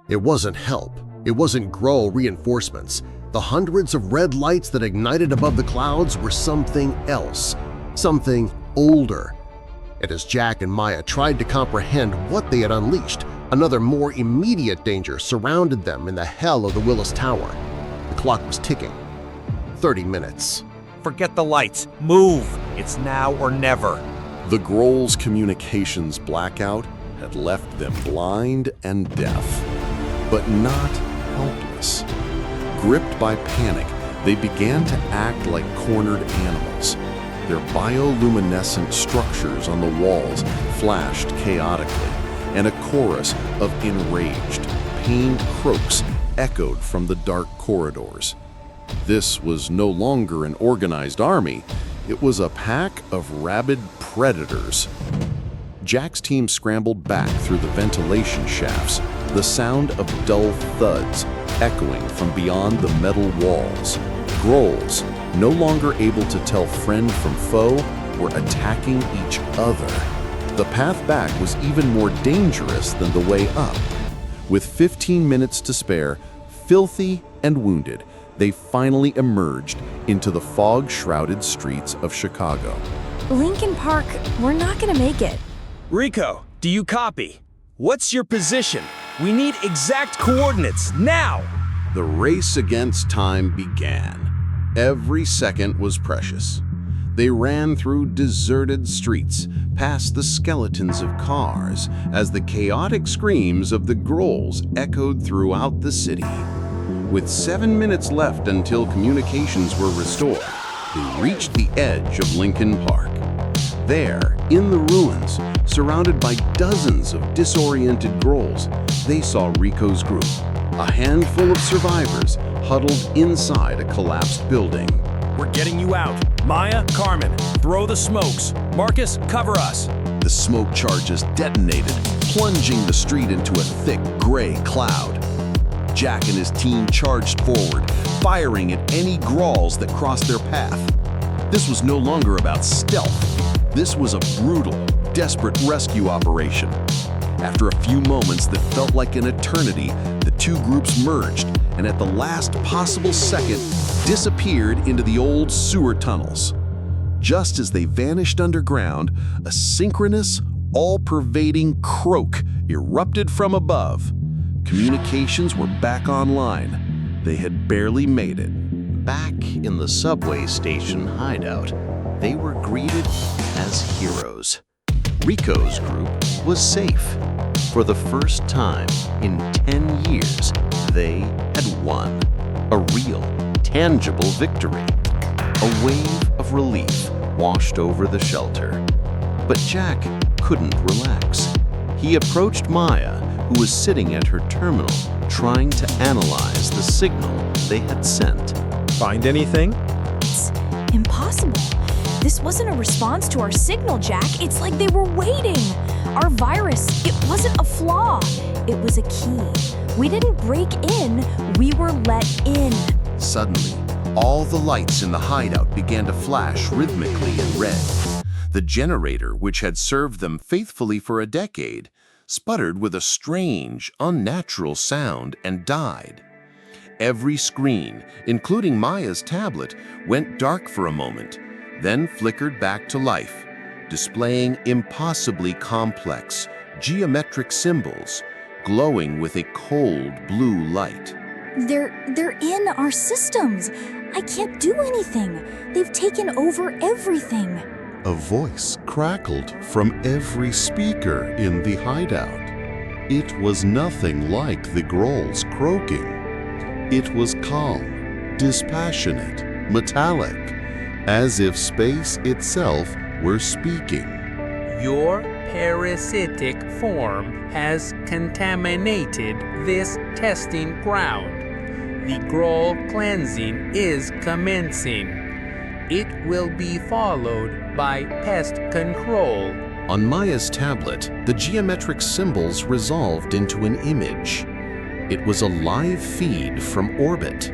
It wasn't help. It wasn't Grol reinforcements. The hundreds of red lights that ignited above the clouds were something else, something older. And as Jack and Maya tried to comprehend what they had unleashed, another more immediate danger surrounded them in the hell of the Willis Tower. The clock was ticking. 30 minutes. Forget the lights. Move! It's now or never. The Grols' communications blackout had left them blind and deaf, but not helpless. Gripped by panic, they began to act like cornered animals. Their bioluminescent structures on the walls flashed chaotically, and a chorus of enraged, pained croaks echoed from the dark corridors. This was no longer an organized army. It was a pack of rabid predators. Jack's team scrambled back through the ventilation shafts, the sound of dull thuds echoing from beyond the metal walls. Grols, no longer able to tell friend from foe, were attacking each other. The path back was even more dangerous than the way up. With 15 minutes to spare, filthy and wounded, they finally emerged into the fog-shrouded streets of Chicago. Lincoln Park, we're not gonna make it. Rico, do you copy? What's your position? We need exact coordinates, now! The race against time began. Every second was precious. They ran through deserted streets, past the skeletons of cars, as the chaotic screams of the Grols echoed throughout the city. With 7 minutes left until communications were restored, they reached the edge of Lincoln Park. There, in the ruins, surrounded by dozens of disoriented Grols, they saw Rico's group, a handful of survivors huddled inside a collapsed building. We're getting you out. Maya, Carmen, throw the smokes. Marcus, cover us. The smoke charges detonated, plunging the street into a thick gray cloud. Jack and his team charged forward, firing at any Grols that crossed their path. This was no longer about stealth. This was a brutal, desperate rescue operation. After a few moments that felt like an eternity, the two groups merged and at the last possible second disappeared into the old sewer tunnels. Just as they vanished underground, a synchronous, all-pervading croak erupted from above. Communications were back online. They had barely made it. Back in the subway station hideout, they were greeted as heroes. Rico's group was safe. For the first time in 10 years, they had won. A real, tangible victory. A wave of relief washed over the shelter. But Jack couldn't relax. He approached Maya, who was sitting at her terminal, trying to analyze the signal they had sent. Find anything? It's impossible. This wasn't a response to our signal, Jack. It's like they were waiting. Our virus, it wasn't a flaw. It was a key. We didn't break in, we were let in. Suddenly, all the lights in the hideout began to flash rhythmically in red. The generator, which had served them faithfully for a decade, sputtered with a strange, unnatural sound and died. Every screen, including Maya's tablet, went dark for a moment, then flickered back to life, displaying impossibly complex, geometric symbols, glowing with a cold blue light. They're in our systems. I can't do anything. They've taken over everything. A voice crackled from every speaker in the hideout. It was nothing like the Grols croaking. It was calm, dispassionate, metallic, as if space itself were speaking. Your parasitic form has contaminated this testing ground. The Grol cleansing is commencing. It will be followed by pest control. On Maya's tablet, the geometric symbols resolved into an image. It was a live feed from orbit.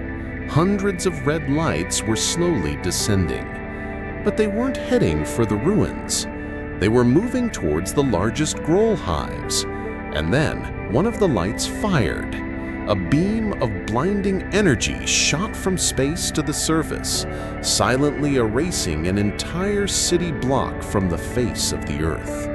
Hundreds of red lights were slowly descending. But they weren't heading for the ruins. They were moving towards the largest Grol hives. And then, one of the lights fired. A beam of blinding energy shot from space to the surface, silently erasing an entire city block from the face of the Earth.